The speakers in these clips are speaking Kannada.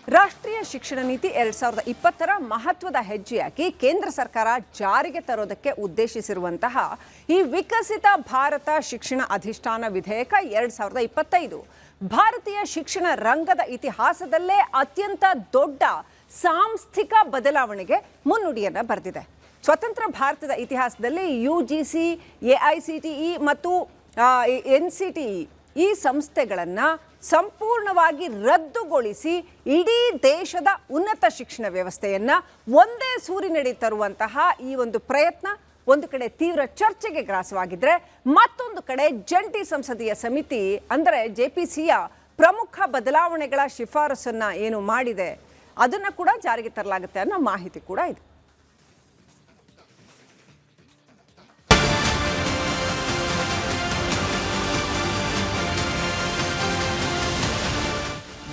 ರಾಷ್ಟ್ರೀಯ ಶಿಕ್ಷಣ ನೀತಿ 2020ರ ಮಹತ್ವದ ಹೆಜ್ಜೆಯಾಗಿ ಕೇಂದ್ರ ಸರ್ಕಾರ ಜಾರಿಗೆ ತರೋದಕ್ಕೆ ಉದ್ದೇಶಿಸಿರುವಂತಹ ಈ ವಿಕಸಿತ ಭಾರತ ಶಿಕ್ಷಣ ಅಧಿಷ್ಠಾನ ವಿಧೇಯಕ 2025 ಭಾರತೀಯ ಶಿಕ್ಷಣ ರಂಗದ ಇತಿಹಾಸದಲ್ಲೇ ಅತ್ಯಂತ ದೊಡ್ಡ ಸಾಂಸ್ಥಿಕ ಬದಲಾವಣೆಗೆ ಮುನ್ನುಡಿಯನ್ನು ಬರೆದಿದೆ. ಸ್ವತಂತ್ರ ಭಾರತದ ಇತಿಹಾಸದಲ್ಲಿ UGC, AICTE ಮತ್ತು NCTE ಈ ಸಂಸ್ಥೆಗಳನ್ನು ಸಂಪೂರ್ಣವಾಗಿ ರದ್ದುಗೊಳಿಸಿ ಇಡೀ ದೇಶದ ಉನ್ನತ ಶಿಕ್ಷಣ ವ್ಯವಸ್ಥೆಯನ್ನು ಒಂದೇ ಸೂರಿನಡಿ ತರುವಂತಹ ಈ ಒಂದು ಪ್ರಯತ್ನ ಒಂದು ಕಡೆ ತೀವ್ರ ಚರ್ಚೆಗೆ ಗ್ರಾಸವಾಗಿದ್ದರೆ, ಮತ್ತೊಂದು ಕಡೆ ಜಂಟಿ ಸಂಸದೀಯ ಸಮಿತಿ ಅಂದರೆ JPCಯ ಪ್ರಮುಖ ಬದಲಾವಣೆಗಳ ಶಿಫಾರಸನ್ನು ಏನು ಮಾಡಿದೆ ಅದನ್ನು ಕೂಡ ಜಾರಿಗೆ ತರಲಾಗುತ್ತೆ ಅನ್ನೋ ಮಾಹಿತಿ ಕೂಡ ಇದೆ.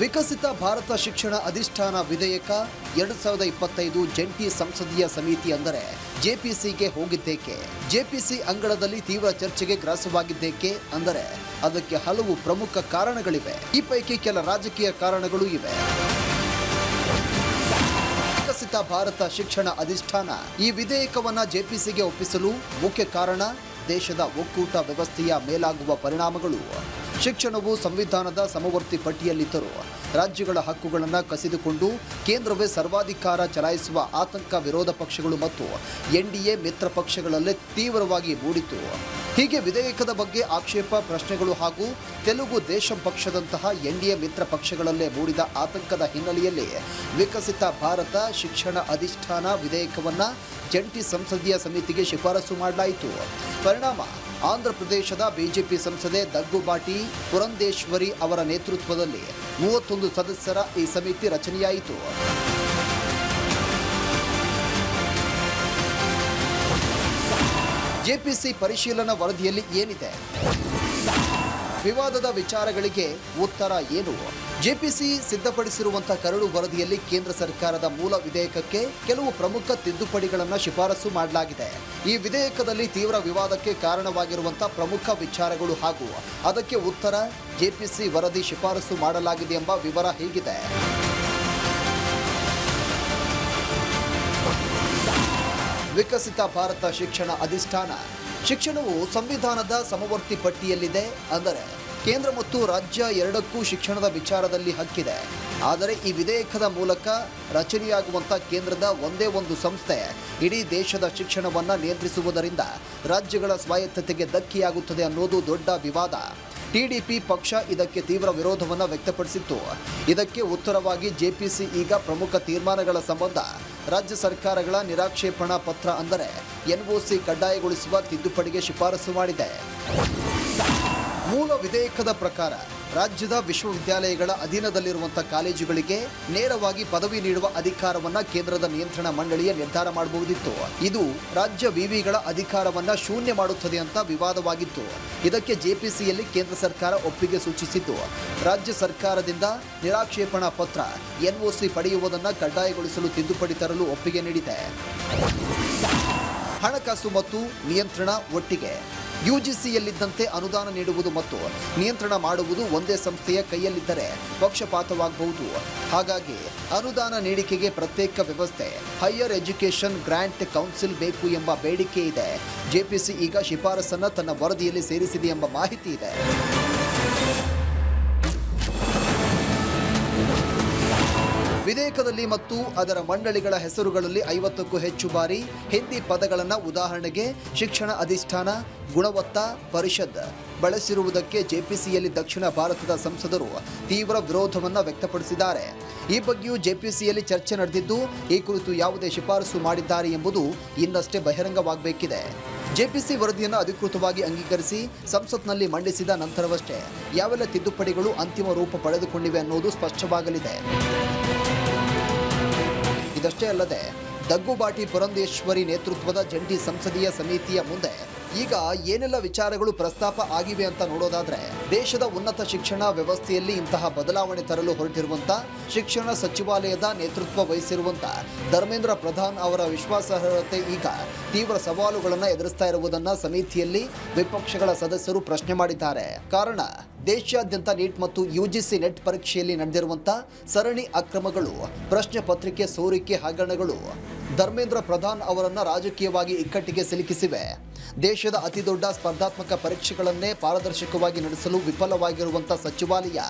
ವಿಕಸಿತ ಭಾರತ ಶಿಕ್ಷಣ ಅಧಿಷ್ಠಾನ ವಿಧೇಯಕ 2025 ಜಂಟಿ ಸಂಸದೀಯ ಸಮಿತಿ ಅಂದರೆ JPCಗೆ ಹೋಗಿದ್ದೇಕೆ? JPC ಅಂಗಳದಲ್ಲಿ ತೀವ್ರ ಚರ್ಚೆಗೆ ಗ್ರಾಸವಾಗಿದ್ದೇಕೆ ಅಂದರೆ ಅದಕ್ಕೆ ಹಲವು ಪ್ರಮುಖ ಕಾರಣಗಳಿವೆ. ಈ ಪೈಕಿ ಕೆಲ ರಾಜಕೀಯ ಕಾರಣಗಳು ಇವೆ. ವಿಕಸಿತ ಭಾರತ ಶಿಕ್ಷಣ ಅಧಿಷ್ಠಾನ ಈ ವಿಧೇಯಕವನ್ನ JPCಗೆ ಒಪ್ಪಿಸಲು ಮುಖ್ಯ ಕಾರಣ ದೇಶದ ಒಕ್ಕೂಟ ವ್ಯವಸ್ಥೆಯ ಮೇಲಾಗುವ ಪರಿಣಾಮಗಳು. ಶಿಕ್ಷಣವು ಸಂವಿಧಾನದ ಸಮವರ್ತಿ ಪಟ್ಟಿಯಲ್ಲಿದ್ದರೂ ರಾಜ್ಯಗಳ ಹಕ್ಕುಗಳನ್ನು ಕಸಿದುಕೊಂಡು ಕೇಂದ್ರವೇ ಸರ್ವಾಧಿಕಾರ ಚಲಾಯಿಸುವ ಆತಂಕ ವಿರೋಧ ಪಕ್ಷಗಳು ಮತ್ತು NDA ಮಿತ್ರ ಪಕ್ಷಗಳಲ್ಲೇ ತೀವ್ರವಾಗಿ ಮೂಡಿತು. ಹೀಗೆ ವಿಧೇಯಕದ ಬಗ್ಗೆ ಆಕ್ಷೇಪ, ಪ್ರಶ್ನೆಗಳು ಹಾಗೂ ತೆಲುಗು ದೇಶಂ ಪಕ್ಷದಂತಹ NDA ಮಿತ್ರ ಪಕ್ಷಗಳಲ್ಲೇ ಮೂಡಿದ ಆತಂಕದ ಹಿನ್ನೆಲೆಯಲ್ಲಿ ವಿಕಸಿತ ಭಾರತ ಶಿಕ್ಷಣ ಅಧಿಷ್ಠಾನ ವಿಧೇಯಕವನ್ನು ಜಂಟಿ ಸಂಸದೀಯ ಸಮಿತಿಗೆ ಶಿಫಾರಸು ಮಾಡಲಾಯಿತು. ಪರಿಣಾಮ ಆಂಧ್ರ ಪ್ರದೇಶದ BJP ಸಂಸದೆ ದಗ್ಗುಬಾಟಿ ಪುರಂದೇಶ್ವರಿ ಅವರ ನೇತೃತ್ವದಲ್ಲಿ 31 ಸದಸ್ಯರ ಈ ಸಮಿತಿ ರಚನೆಯಾಯಿತು. JPC ಪರಿಶೀಲನಾ ವರದಿಯಲ್ಲಿ ಏನಿದೆ? ವಿವಾದದ ವಿಚಾರಗಳಿಗೆ ಉತ್ತರ ಏನು? JPC ಸಿದ್ಧಪಡಿಸಿರುವಂತಹ ಕರಡು ವರದಿಯಲ್ಲಿ ಕೇಂದ್ರ ಸರ್ಕಾರದ ಮೂಲ ವಿಧೇಯಕಕ್ಕೆ ಕೆಲವು ಪ್ರಮುಖ ತಿದ್ದುಪಡಿಗಳನ್ನು ಶಿಫಾರಸು ಮಾಡಲಾಗಿದೆ. ಈ ವಿಧೇಯಕದಲ್ಲಿ ತೀವ್ರ ವಿವಾದಕ್ಕೆ ಕಾರಣವಾಗಿರುವಂತಹ ಪ್ರಮುಖ ವಿಚಾರಗಳು ಹಾಗೂ ಅದಕ್ಕೆ ಉತ್ತರ JPC ವರದಿ ಶಿಫಾರಸು ಮಾಡಲಾಗಿದೆ ಎಂಬ ವಿವರ ಹೀಗಿದೆ. ವಿಕಸಿತ ಭಾರತ ಶಿಕ್ಷಣ ಅಧಿಷ್ಠಾನ ಶಿಕ್ಷಣವು ಸಂವಿಧಾನದ ಸಮವರ್ತಿ ಪಟ್ಟಿಯಲ್ಲಿದೆ. ಅಂದರೆ ಕೇಂದ್ರ ಮತ್ತು ರಾಜ್ಯ ಎರಡಕ್ಕೂ ಶಿಕ್ಷಣದ ವಿಚಾರದಲ್ಲಿ ಹಕ್ಕಿದೆ. ಆದರೆ ಈ ವಿಧೇಯಕದ ಮೂಲಕ ರಚನೆಯಾಗುವಂಥ ಕೇಂದ್ರದ ಒಂದೇ ಒಂದು ಸಂಸ್ಥೆ ಇಡೀ ದೇಶದ ಶಿಕ್ಷಣವನ್ನು ನಿಯಂತ್ರಿಸುವುದರಿಂದ ರಾಜ್ಯಗಳ ಸ್ವಾಯತ್ತತೆಗೆ ಧಕ್ಕೆಯಾಗುತ್ತದೆ ಅನ್ನೋದು ದೊಡ್ಡ ವಿವಾದ. TDP ಪಕ್ಷ ಇದಕ್ಕೆ ತೀವ್ರ ವಿರೋಧವನ್ನು ವ್ಯಕ್ತಪಡಿಸಿತ್ತು. ಇದಕ್ಕೆ ಉತ್ತರವಾಗಿ JPC ಈಗ ಪ್ರಮುಖ ತೀರ್ಮಾನಗಳ ಸಂಬಂಧ ರಾಜ್ಯ ಸರ್ಕಾರಗಳ ನಿರಾಕ್ಷೇಪಣಾ ಪತ್ರ ಅಂದರೆ NOC ಕಡ್ಡಾಯಗೊಳಿಸುವ ತಿದ್ದುಪಡಿಗೆ ಶಿಫಾರಸು ಮಾಡಿದೆ. ಮೂಲ ವಿಧೇಯಕದ ಪ್ರಕಾರ ರಾಜ್ಯದ ವಿಶ್ವವಿದ್ಯಾಲಯಗಳ ಅಧೀನದಲ್ಲಿರುವಂತಹ ಕಾಲೇಜುಗಳಿಗೆ ನೇರವಾಗಿ ಪದವಿ ನೀಡುವ ಅಧಿಕಾರವನ್ನ ಕೇಂದ್ರದ ನಿಯಂತ್ರಣ ಮಂಡಳಿಯ ನಿರ್ಧಾರ ಮಾಡಬಹುದಿತ್ತು. ಇದು ರಾಜ್ಯ ವಿವಿಗಳ ಅಧಿಕಾರವನ್ನ ಶೂನ್ಯ ಮಾಡುತ್ತದೆ ಅಂತ ವಿವಾದವಾಗಿತ್ತು. ಇದಕ್ಕೆ JPCಯಲ್ಲಿ ಕೇಂದ್ರ ಸರ್ಕಾರ ಒಪ್ಪಿಗೆ ಸೂಚಿಸಿದ್ದು, ರಾಜ್ಯ ಸರ್ಕಾರದಿಂದ ನಿರಾಕ್ಷೇಪಣಾ ಪತ್ರ NOC ಪಡೆಯುವುದನ್ನು ಕಡ್ಡಾಯಗೊಳಿಸಲು ತಿದ್ದುಪಡಿ ತರಲು ಒಪ್ಪಿಗೆ ನೀಡಿದೆ. ಹಣಕಾಸು ಮತ್ತು ನಿಯಂತ್ರಣ ಒಟ್ಟಿಗೆ UGCಯಲ್ಲಿದ್ದಂತೆ ಅನುದಾನ ನೀಡುವುದು ಮತ್ತು ನಿಯಂತ್ರಣ ಮಾಡುವುದು ಒಂದೇ ಸಂಸ್ಥೆಯ ಕೈಯಲ್ಲಿದ್ದರೆ ಪಕ್ಷಪಾತವಾಗಬಹುದು. ಹಾಗಾಗಿ ಅನುದಾನ ನೀಡಿಕೆಗೆ ಪ್ರತ್ಯೇಕ ವ್ಯವಸ್ಥೆ, ಹೈಯರ್ ಎಜುಕೇಷನ್ ಗ್ರಾಂಟ್ ಕೌನ್ಸಿಲ್ ಬೇಕು ಎಂಬ ಬೇಡಿಕೆ ಇದೆ. JPC ಈಗ ಶಿಫಾರಸನ್ನು ತನ್ನ ವರದಿಯಲ್ಲಿ ಸೇರಿಸಿದೆ ಎಂಬ ಮಾಹಿತಿ ಇದೆ. ವಿಧೇಯಕದಲ್ಲಿ ಮತ್ತು ಅದರ ಮಂಡಳಿಗಳ ಹೆಸರುಗಳಲ್ಲಿ 50ಕ್ಕೂ ಹೆಚ್ಚು ಬಾರಿ ಹಿಂದಿ ಪದಗಳನ್ನು, ಉದಾಹರಣೆಗೆ ಶಿಕ್ಷಣ ಅಧಿಷ್ಠಾನ, ಗುಣವತ್ತಾ ಪರಿಷತ್ ಬಳಸಿರುವುದಕ್ಕೆ JPCಯಲ್ಲಿ ದಕ್ಷಿಣ ಭಾರತದ ಸಂಸದರು ತೀವ್ರ ವಿರೋಧವನ್ನು ವ್ಯಕ್ತಪಡಿಸಿದ್ದಾರೆ. ಈ ಬಗ್ಗೆಯೂ JPCಯಲ್ಲಿ ಚರ್ಚೆ ನಡೆದಿದ್ದು, ಈ ಕುರಿತು ಯಾವುದೇ ಶಿಫಾರಸು ಮಾಡಿದ್ದಾರೆ ಎಂಬುದು ಇನ್ನಷ್ಟೇ ಬಹಿರಂಗವಾಗಬೇಕಿದೆ. JPC ವರದಿಯನ್ನು ಅಧಿಕೃತವಾಗಿ ಅಂಗೀಕರಿಸಿ ಸಂಸತ್ನಲ್ಲಿ ಮಂಡಿಸಿದ ನಂತರವಷ್ಟೇ ಯಾವೆಲ್ಲ ತಿದ್ದುಪಡಿಗಳು ಅಂತಿಮ ರೂಪ ಪಡೆದುಕೊಂಡಿವೆ ಅನ್ನೋದು ಸ್ಪಷ್ಟವಾಗಲಿದೆ. ಇದಷ್ಟೇ ಅಲ್ಲದೆ ದಗ್ಗುಬಾಟಿ ಪುರಂದೇಶ್ವರಿ ನೇತೃತ್ವದ ಜಂಟಿ ಸಂಸದೀಯ ಸಮಿತಿಯ ಮುಂದೆ ಈಗ ಏನೆಲ್ಲ ವಿಚಾರಗಳು ಪ್ರಸ್ತಾಪ ಆಗಿವೆ ಅಂತ ನೋಡೋದಾದ್ರೆ, ದೇಶದ ಉನ್ನತ ಶಿಕ್ಷಣ ವ್ಯವಸ್ಥೆಯಲ್ಲಿ ಇಂತಹ ಬದಲಾವಣೆ ತರಲು ಹೊರಟಿರುವಂಥ ಶಿಕ್ಷಣ ಸಚಿವಾಲಯದ ನೇತೃತ್ವ ವಹಿಸಿರುವಂಥ ಧರ್ಮೇಂದ್ರ ಪ್ರಧಾನ್ ಅವರ ವಿಶ್ವಾಸಾರ್ಹತೆ ಈಗ ತೀವ್ರ ಸವಾಲುಗಳನ್ನು ಎದುರಿಸ್ತಾ ಇರುವುದನ್ನು ಸಮಿತಿಯಲ್ಲಿ ವಿಪಕ್ಷಗಳ ಸದಸ್ಯರು ಪ್ರಶ್ನೆ ಮಾಡಿದ್ದಾರೆ. ಕಾರಣ ದೇಶಾದ್ಯಂತ ನೀಟ್ ಮತ್ತು ಯುಜಿಸಿ ನೆಟ್ ಪರೀಕ್ಷೆಯಲ್ಲಿ ನಡೆದಿರುವಂಥ ಸರಣಿ ಅಕ್ರಮಗಳು, ಪ್ರಶ್ನೆ ಪತ್ರಿಕೆ ಸೋರಿಕೆ ಹಗರಣಗಳು ಧರ್ಮೇಂದ್ರ ಪ್ರಧಾನ್ ಅವರನ್ನು ರಾಜಕೀಯವಾಗಿ ಇಕ್ಕಟ್ಟಿಗೆ ಸಿಲುಕಿಸಿವೆ. ದೇಶದ ಅತಿದೊಡ್ಡ ಸ್ಪರ್ಧಾತ್ಮಕ ಪರೀಕ್ಷೆಗಳನ್ನೇ ಪಾರದರ್ಶಕವಾಗಿ ನಡೆಸಲು ವಿಫಲವಾಗಿರುವಂಥ ಸಚಿವಾಲಯ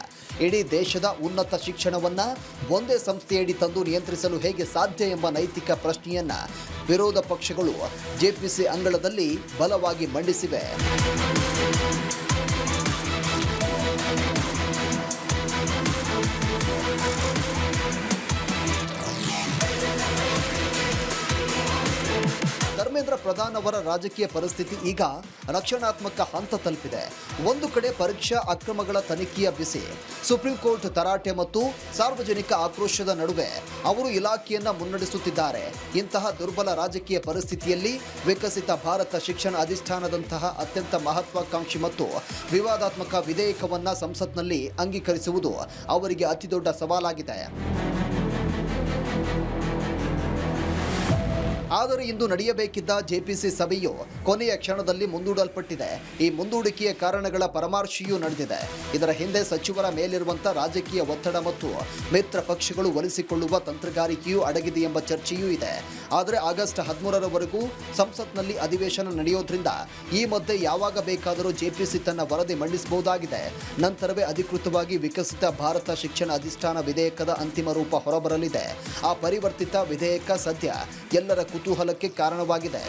ಇಡೀ ದೇಶದ ಉನ್ನತ ಶಿಕ್ಷಣವನ್ನು ಒಂದೇ ಸಂಸ್ಥೆಯಡಿ ತಂದು ನಿಯಂತ್ರಿಸಲು ಹೇಗೆ ಸಾಧ್ಯ ಎಂಬ ನೈತಿಕ ಪ್ರಶ್ನೆಯನ್ನ ವಿರೋಧ ಪಕ್ಷಗಳು ಜೆಪಿಸಿ ಅಂಗಳದಲ್ಲಿ ಬಲವಾಗಿ ಮಂಡಿಸಿವೆ. ಧರ್ಮೇಂದ್ರ ಪ್ರಧಾನ್ ಅವರ ರಾಜಕೀಯ ಪರಿಸ್ಥಿತಿ ಈಗ ರಕ್ಷಣಾತ್ಮಕ ಹಂತ ತಲುಪಿದೆ. ಒಂದು ಕಡೆ ಪರೀಕ್ಷಾ ಅಕ್ರಮಗಳ ತನಿಖೆಯ ಬಿಸಿ, ಸುಪ್ರೀಂ ಕೋರ್ಟ್ ತರಾಟೆ ಮತ್ತು ಸಾರ್ವಜನಿಕ ಆಕ್ರೋಶದ ನಡುವೆ ಅವರು ಇಲಾಖೆಯನ್ನ ಮುನ್ನಡೆಸುತ್ತಿದ್ದಾರೆ. ಇಂತಹ ದುರ್ಬಲ ರಾಜಕೀಯ ಪರಿಸ್ಥಿತಿಯಲ್ಲಿ ವಿಕಸಿತ ಭಾರತ ಶಿಕ್ಷಣ ಅಧಿಷ್ಠಾನದಂತಹ ಅತ್ಯಂತ ಮಹತ್ವಾಕಾಂಕ್ಷಿ ಮತ್ತು ವಿವಾದಾತ್ಮಕ ವಿಧೇಯಕವನ್ನ ಸಂಸತ್ನಲ್ಲಿ ಅಂಗೀಕರಿಸುವುದು ಅವರಿಗೆ ಅತಿದೊಡ್ಡ ಸವಾಲಾಗಿದೆ. ಆದರೆ ಇಂದು ನಡೆಯಬೇಕಿದ್ದ ಜೆಪಿಸಿ ಸಭೆಯು ಕೊನೆಯ ಕ್ಷಣದಲ್ಲಿ ಮುಂದೂಡಲ್ಪಟ್ಟಿದೆ. ಈ ಮುಂದೂಡಿಕೆಯ ಕಾರಣಗಳ ಪರಾಮರ್ಶೆಯೂ ನಡೆದಿದೆ. ಇದರ ಹಿಂದೆ ಸಚಿವರ ಮೇಲಿರುವಂಥ ರಾಜಕೀಯ ಒತ್ತಡ ಮತ್ತು ಮಿತ್ರ ಪಕ್ಷಗಳು ಒಲಿಸಿಕೊಳ್ಳುವ ತಂತ್ರಗಾರಿಕೆಯೂ ಅಡಗಿದೆ ಎಂಬ ಚರ್ಚೆಯೂ ಇದೆ. ಆದರೆ ಆಗಸ್ಟ್ 13ರವರೆಗೂ ಸಂಸತ್ನಲ್ಲಿ ಅಧಿವೇಶನ ನಡೆಯೋದ್ರಿಂದ ಈ ಮಧ್ಯೆ ಯಾವಾಗ ಬೇಕಾದರೂ ಜೆಪಿಸಿ ತನ್ನ ವರದಿ ಮಂಡಿಸಬಹುದಾಗಿದೆ. ನಂತರವೇ ಅಧಿಕೃತವಾಗಿ ವಿಕಸಿತ ಭಾರತ ಶಿಕ್ಷಣ ಅಧಿಷ್ಠಾನ ವಿಧೇಯಕದ ಅಂತಿಮ ರೂಪ ಹೊರಬರಲಿದೆ. ಆ ಪರಿವರ್ತಿತ ವಿಧೇಯಕ ಸದ್ಯ ಎಲ್ಲರ ಕುತೂಹಲಕ್ಕೆ ಕಾರಣವಾಗಿದೆ.